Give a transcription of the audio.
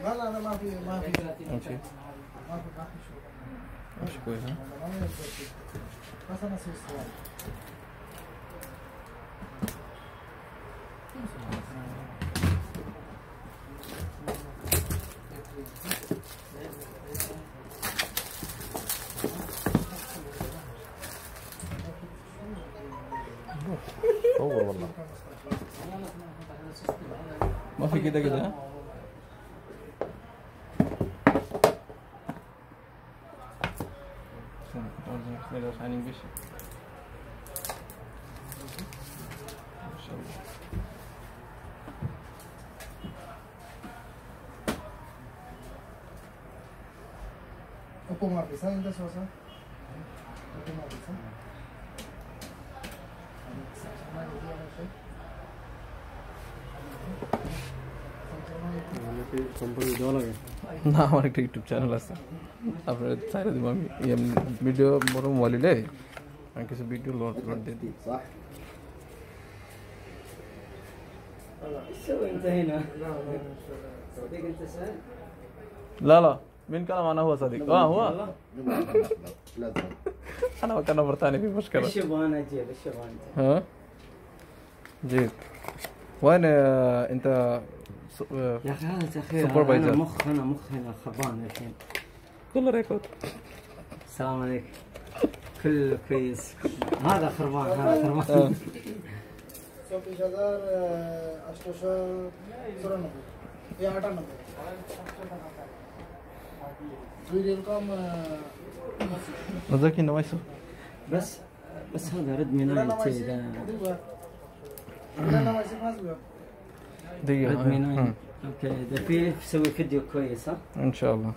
لا لا لا ما في ماشي ما في شو مش كويس ها؟ بس انا اسوي السؤال صور والله ما في كده كده ها؟ Opo Mapisa, ainda só só. Opo Mapisa. না আমার একটা ইউটিউব চ্যানেল আছে আপনার চাইলে দিব আমি ভিডিও বড় মোবাইলে আমি কিছু ভিডিও লোড দিয়ে দিই لا لا مين كلام انا هو صديق هو انا وكان نمبر ثاني في مشكله الشبانه جيب الشبانه ها جيب وين انت يا اخي هذا تاخير سوبرفايزر انا مخ هنا خربان الحين كله ريكورد السلام عليكم كل كويس هذا خربان هذا خربان चौबीस हजार 894 या 98 فيديو كم نزلك نوايسو بس هذا رد من لا لا ما يصير دقيقة رد من اوكي اذا في تسوي فيديو كويس ها ان شاء الله